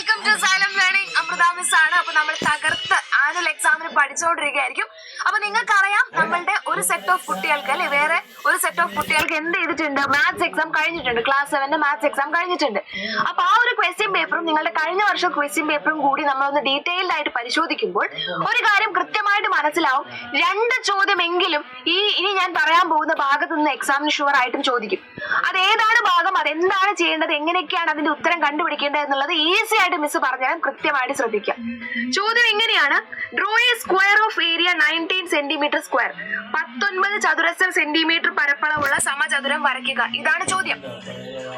Welcome to Xylem learning. Amrita miss ആണ്. അപ്പൊ നമ്മൾ തകർത്ത് ആനുവൽ എക്സാമിന് പഠിച്ചുകൊണ്ടിരിക്കുകയായിരിക്കും. അപ്പൊ നിങ്ങൾക്കറിയാം നമ്മളുടെ ഒരു സെറ്റ് ഓഫ് കുട്ടികൾക്ക് അല്ലെ വേറെ ഒരു സെറ്റ് ഓഫ് കുട്ടികൾക്ക് എന്ത് ചെയ്തിട്ടുണ്ട്, മാത്സ് എക്സാം കഴിഞ്ഞിട്ടുണ്ട്. ക്ലാസ് 7 മാത്സ് എക്സാം കഴിഞ്ഞിട്ടുണ്ട്. അപ്പൊ ആ ഒരു ക്വസ്റ്റ്യൻ പേപ്പറും നിങ്ങളുടെ കഴിഞ്ഞ വർഷം ക്വസ്റ്റ്യൻ പേപ്പറും കൂടി നമ്മളൊന്ന് ഡീറ്റെയിൽഡ് ആയിട്ട് പരിശോധിക്കുമ്പോൾ ഒരു കാര്യം കൃത്യമായിട്ട് മനസ്സിലാവും. 2 ചോദ്യമെങ്കിലും ഇനി ഞാൻ പറയാൻ പോകുന്ന ഭാഗത്ത് നിന്ന് എക്സാമിന് ഷുവർ ആയിട്ടും ചോദിക്കും. അത് ഏതാണ് ഭാഗം, അതെന്താണ് ചെയ്യേണ്ടത്, എങ്ങനെയൊക്കെയാണ് അതിന്റെ ഉത്തരം കണ്ടുപിടിക്കേണ്ടത് എന്നുള്ളത് ഈസി ആയിട്ട് മിസ് പറഞ്ഞാൽ കൃത്യമായിട്ട് ശ്രദ്ധിക്കാം. ചോദ്യം എങ്ങനെയാണ്? Draw A square of area 19 centimetre square. 19 ചതുരശ്ര സെന്റിമീറ്റർ പരപ്പളവുള്ള സമചതുരം വരയ്ക്കുക. ഇതാണ് ചോദ്യം.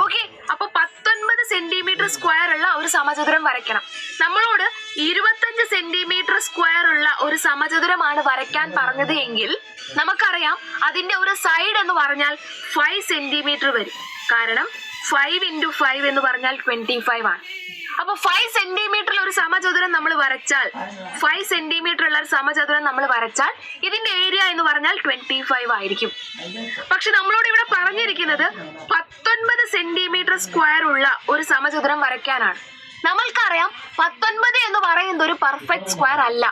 ഓക്കെ, അപ്പൊ 19 സെന്റിമീറ്റർ സ്ക്വയർ ഉള്ള ഒരു സമചതുരം വരയ്ക്കണം. നമ്മളോട് 25 സെന്റിമീറ്റർ സ്ക്വയർ ഉള്ള ഒരു സമചതുരമാണ് വരയ്ക്കാൻ പറഞ്ഞത് എങ്കിൽ നമുക്കറിയാം അതിന്റെ ഒരു സൈഡ് എന്ന് പറഞ്ഞാൽ 5 സെന്റിമീറ്റർ വരും. കാരണം 5 × 5 എന്ന് പറഞ്ഞാൽ 25 ആണ്. അപ്പൊ 5 സെന്റിമീറ്ററിൽ ഒരു സമചതുരം നമ്മൾ വരച്ചാൽ 5 സെന്റിമീറ്റർ ഉള്ള ഒരു സമചതുരം നമ്മൾ വരച്ചാൽ ഇതിന്റെ ഏരിയ എന്ന് പറഞ്ഞാൽ 25 ആയിരിക്കും. പക്ഷെ നമ്മളോട് ഇവിടെ പറഞ്ഞിരിക്കുന്നത് 19 സെന്റിമീറ്റർ സ്ക്വയർ ഉള്ള ഒരു സമചതുരം വരയ്ക്കാനാണ്. നമ്മൾക്കറിയാം 19 എന്ന് പറയുന്നത് ഒരു പെർഫെക്റ്റ് സ്ക്വയർ അല്ല.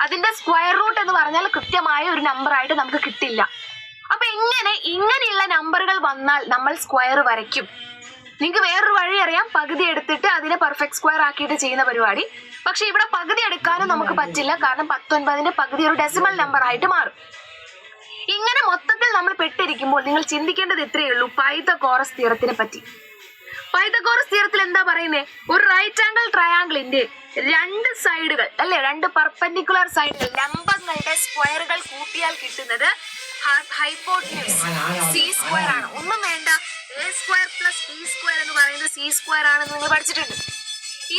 അതിന്റെ സ്ക്വയർ റൂട്ട് എന്ന് പറഞ്ഞാൽ കൃത്യമായ ഒരു നമ്പർ ആയിട്ട് നമുക്ക് കിട്ടില്ല. അപ്പൊ ഇങ്ങനെയുള്ള നമ്പറുകൾ വന്നാൽ നമ്മൾ സ്ക്വയർ വരയ്ക്കും. നിങ്ങൾക്ക് വേറൊരു വഴി അറിയാം, പകുതി എടുത്തിട്ട് അതിനെ പെർഫെക്റ്റ് സ്ക്വയർ ആക്കിയിട്ട് ചെയ്യുന്ന പരിപാടി. പക്ഷെ ഇവിടെ പകുതി എടുക്കാനും നമുക്ക് പറ്റില്ല. കാരണം 19ന്റെ പകുതി ഒരു ഡെസിമൽ നമ്പർ ആയിട്ട് മാറും. ഇങ്ങനെ മൊത്തത്തിൽ നമ്മൾ പെട്ടിരിക്കുമ്പോൾ നിങ്ങൾ ചിന്തിക്കേണ്ടത് ഇത്രയേ ഉള്ളൂ, പൈതഗോറസ് തിയറത്തിനെ പറ്റി. പൈതഗോറസ് തിയറത്തിൽ എന്താ പറയുന്നേ? ഒരു റൈറ്റ് ആംഗിൾ ട്രയാംഗിളിന്റെ 2 സൈഡുകൾ അല്ലെ, 2 പെർപെൻഡിക്കുലർ സൈഡുകൾ ലംബങ്ങളുടെ സ്ക്വയറുകൾ കൂട്ടിയാൽ കിട്ടുന്നത് ഹൈപ്പോട്ടന്യൂസ് സി സ്ക്വയർ ആണ്. ഒന്നും വേണ്ട, A square plus B square എന്ന് പറയുന്നത് സി സ്ക്വയർ ആണെന്ന് നിങ്ങൾ പഠിച്ചിട്ടുണ്ട്.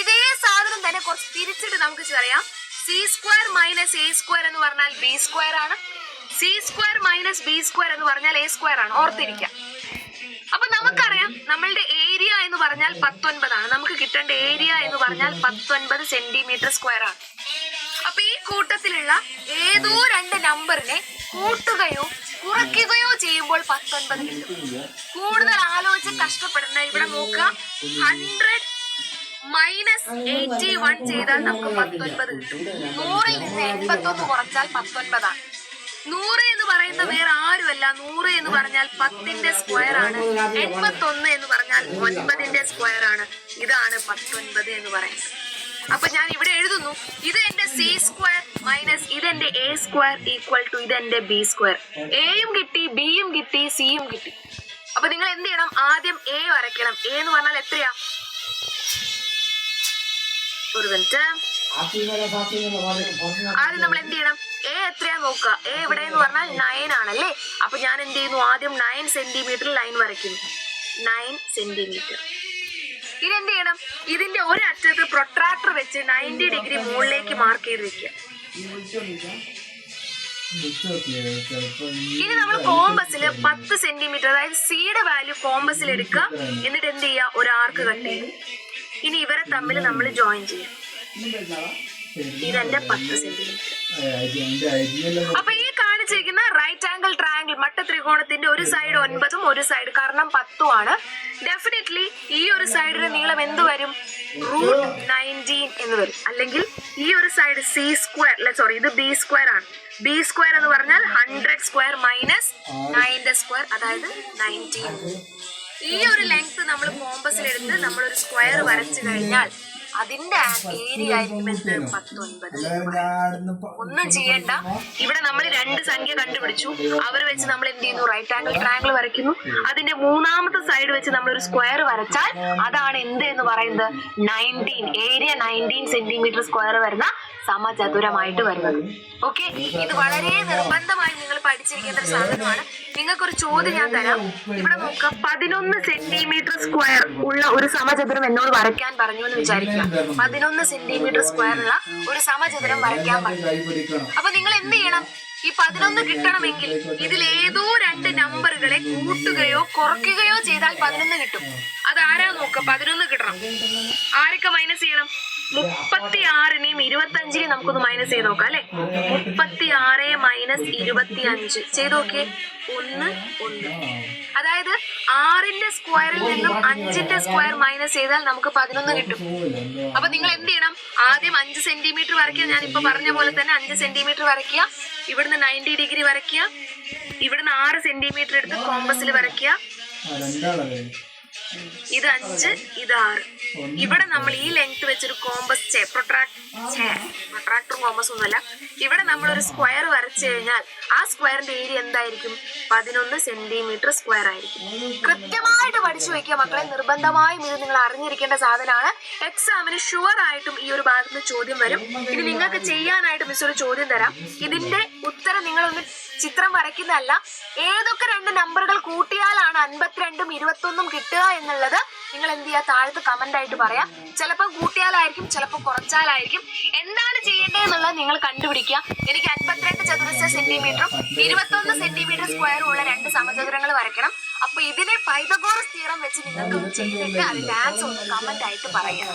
ഇതേ സാധനം തന്നെ കുറച്ച് തിരിച്ചിട്ട് നമുക്ക് പറയാം. C square minus A square എന്ന് പറഞ്ഞാൽ ബി സ്ക്വയർ ആണ്. C square minus B square എന്ന് പറഞ്ഞാൽ എ സ്ക്വയർ ആണ്. ഓർത്തിരിക്കാം. അപ്പൊ നമുക്കറിയാം നമ്മളുടെ ഏരിയ എന്ന് പറഞ്ഞാൽ 19 ആണ്. നമുക്ക് കിട്ടേണ്ട ഏരിയ എന്ന് പറഞ്ഞാൽ 19 സെന്റിമീറ്റർ സ്ക്വയർ ആണ്. അപ്പൊ ഈ കൂട്ടത്തിലുള്ള ഏതോ 2 നമ്പറിനെ കൂട്ടുകയോ കുറയ്ക്കുകയോ ചെയ്യുമ്പോൾ 19 കിട്ടും. കൂടുതൽ ആലോചിച്ച് കഷ്ടപ്പെടുന്ന ഇവിടെ നോക്കുക. 100 മൈനസ് 81 ചെയ്താൽ നമുക്ക് 19 കിട്ടും. 100ൽ നിന്ന് 81 കുറച്ചാൽ 19 ആണ്. 100 എന്ന് പറയുന്ന വേറെ ആരുമല്ല. 100 എന്ന് പറഞ്ഞാൽ 10ന്റെ സ്ക്വയർ ആണ്. 81 എന്ന് പറഞ്ഞാൽ 9ന്റെ സ്ക്വയർ ആണ്. ഇതാണ് 19 എന്ന് പറയുന്നത്. അപ്പൊ ഞാൻ ഇവിടെ എഴുതുന്നു, ഇത് എന്റെ സി സ്ക്വയർ മൈനസ് ഇതെന്റെ എ സ്ക്വയർ ഈക്വൽ ടു ഇതെന്റെ ബി സ്ക്വയർ. എയും കിട്ടി, ബിയും കിട്ടി, സിയും കിട്ടി. അപ്പൊ നിങ്ങൾ എന്ത് ചെയ്യണം? ആദ്യം എ വരയ്ക്കണം. എ എന്ന് പറഞ്ഞാൽ എത്രയാ? ഒരു മിനിറ്റ്. ആദ്യം നമ്മൾ എന്ത് ചെയ്യണം? എ എത്രയാ നോക്കുക. എ എവിടെ എന്ന് പറഞ്ഞാൽ 9 ആണല്ലേ. അപ്പൊ ഞാൻ എന്ത് ചെയ്യുന്നു? ആദ്യം 9 സെന്റിമീറ്റർ ലൈൻ വരയ്ക്കുന്നു. 9 സെന്റിമീറ്റർ. ഇതെന്ത് ചെയ്യണം? ഇതിന്റെ ഒരു അറ്റത്ത് പ്രൊട്രാക്ടർ വെച്ച് 90 ഡിഗ്രി മുകളിലേക്ക് മാർക്ക് ചെയ്ത് വെക്കുക. ഇനി നമ്മൾ കോമ്പസിൽ 10 സെന്റിമീറ്റർ, അതായത് സിയുടെ വാല്യൂ കോമ്പസിൽ എടുക്കുക. എന്നിട്ട് എന്ത് ചെയ്യുക? ഒരു ആർക്ക് കട്ട് ചെയ്യും. ഇനി ഇവരെ തമ്മിൽ നമ്മൾ ജോയിൻ ചെയ്യാം. ഇതെന്റെ 10 സെന്റിമീറ്റർ. അപ്പൊ ഈ കാണിച്ചിരിക്കുന്ന റൈറ്റ് ആംഗിൾ ട്രയാംഗിൾ മട്ട ത്രികോണത്തിന്റെ ഒരു സൈഡ് 9ഉം ഒരു സൈഡ് കാരണം 10ഉം ആണ്. ഡെഫിനറ്റ്ലി ഈ ഒരു സൈഡിന് നീളം എന്ത് വരും? √19 എന്ന് വരും. അല്ലെങ്കിൽ ഈ ഒരു സൈഡ് സി സ്ക്വയർ, സോറി ഇത് ബി സ്ക്വയർ ആണ്. ബി സ്ക്വയർ എന്ന് പറഞ്ഞാൽ 100 സ്ക്വയർ മൈനസ് 9ന്റെ സ്ക്വയർ, അതായത് 19. ഈ ഒരു ലെങ്ത് നമ്മൾ കോമ്പസിൽ എടുത്ത് നമ്മളൊരു സ്ക്വയർ വരച്ചു കഴിഞ്ഞാൽ അതിന്റെ ഏരിയ ആയിരിക്കും 19. ഒന്നും ചെയ്യണ്ട. ഇവിടെ നമ്മൾ 2 സംഖ്യ കണ്ടുപിടിച്ചു. അവർ വെച്ച് നമ്മൾ എന്ത് ചെയ്യുന്നു? റൈറ്റ് ആംഗിൾ ട്രയാംഗിൾ വരയ്ക്കുന്നു. അതിന്റെ 3ാമത്തെ സൈഡ് വെച്ച് നമ്മൾ ഒരു സ്ക്വയർ വരച്ചാൽ അതാണ് എന്ത് എന്ന് പറയുന്നത്? 19. ഏരിയ 19 സെന്റിമീറ്റർ സ്ക്വയർ വരുന്ന സമചതുരമായിട്ട് വരുന്നത്. ഓക്കെ, ഇത് വളരെ നിർബന്ധമായി നിങ്ങൾ പഠിച്ചിരിക്കേണ്ട ഒരു സാധനമാണ്. നിങ്ങൾക്കൊരു ചോദ്യം ഞാൻ തരാം. ഇവിടെ നോക്കുക. 11 സെന്റിമീറ്റർ സ്ക്വയർ ഉള്ള ഒരു സമചതുരം എന്നോട് വരയ്ക്കാൻ പറഞ്ഞു എന്ന് വിചാരിക്കുക. 11 സെന്റിമീറ്റർ സ്ക്വയർ ഉള്ള ഒരു സമചതുരം വരയ്ക്കാൻ പറഞ്ഞു. അപ്പൊ നിങ്ങൾ എന്ത് ചെയ്യണം? ഈ 11 കിട്ടണമെങ്കിൽ ഇതിലേതോ 2 നമ്പറുകളെ കൂട്ടുകയോ കുറയ്ക്കുകയോ ചെയ്താൽ 11 കിട്ടും. അത് ആരാ നോക്കുക? 11 കിട്ടണം. ആരൊക്കെ മൈനസ് ചെയ്യണം? 36നെയും 25നെയും നമുക്കൊന്ന് മൈനസ് ചെയ്ത് നോക്കാം അല്ലെ. 36 മൈനസ് 25 ചെയ്ത് നോക്കിയേ. 1 1. അതായത് 6ന്റെ സ്ക്വയറിൽ നിന്നും 5ന്റെ സ്ക്വയർ മൈനസ് ചെയ്താൽ നമുക്ക് 11 കിട്ടും. അപ്പൊ നിങ്ങൾ എന്ത് ചെയ്യണം? ആദ്യം 5 സെന്റിമീറ്റർ വരയ്ക്കുക. ഞാൻ ഇപ്പൊ പറഞ്ഞ പോലെ തന്നെ 5 സെന്റിമീറ്റർ വരയ്ക്കുക. ഇവിടുന്ന് 90 ഡിഗ്രി വരയ്ക്കുക. ഇവിടുന്ന് 6 സെന്റിമീറ്റർ എടുത്ത് കോമ്പസിൽ വരയ്ക്കുക. ഇത് 5, ഇത് 6. ഇവിടെ നമ്മൾ ഈ ലെങ്ത് വെച്ചൊരു കോമ്പസ് പ്രൊട്രാക്ടറും കോമ്പസും ഒന്നുമല്ല. ഇവിടെ നമ്മളൊരു സ്ക്വയർ വരച്ചു കഴിഞ്ഞാൽ ആ സ്ക്വയറിന്റെ ഏരിയ എന്തായിരിക്കും? 11 സെന്റിമീറ്റർ സ്ക്വയർ ആയിരിക്കും. കൃത്യമായിട്ട് പഠിച്ചു വെക്കുക മക്കളെ. നിർബന്ധമായും ഇത് നിങ്ങൾ അറിഞ്ഞിരിക്കേണ്ട സാധനമാണ്. എക്സാമിന് ഷുവർ ആയിട്ടും ഈ ഒരു ഭാഗത്ത് നിന്ന് ചോദ്യം വരും. ഇനി നിങ്ങൾക്ക് ചെയ്യാനായിട്ട് മിസ് ഒരു ചോദ്യം തരാം. ഇതിന്റെ ഉത്തരം നിങ്ങളൊന്ന് ചിത്രം വരയ്ക്കുന്നതല്ല, ഏതൊക്കെ 2 നമ്പറുകൾ കൂട്ടിയാലാണ് 52ഉം 21ഉം കിട്ടുക എന്നുള്ളത് നിങ്ങൾ എന്ത് ചെയ്യുക? താഴത്ത് കമന്റ് ആയിട്ട് പറയാം. ചിലപ്പോൾ കൂട്ടിയാലായിരിക്കും, ചിലപ്പോൾ കുറച്ചാലായിരിക്കും. എന്താണ് ചെയ്യേണ്ടതെന്നുള്ളത് നിങ്ങൾ കണ്ടുപിടിക്കുക. എനിക്ക് 52 ചതുരശ്ര സെന്റിമീറ്ററും 21 സെന്റിമീറ്റർ സ്ക്വയറും ഉള്ള 2 സമചതുരങ്ങൾ വരയ്ക്കണം. അപ്പൊ ഇതിനെ പൈതഗോറസ് തിയറം വെച്ച് നിങ്ങൾക്ക് ഒന്ന് ചെയ്തിട്ട് അതിന്റെ ആൻസർ ഒന്ന് കമന്റ് ആയിട്ട് പറയാം.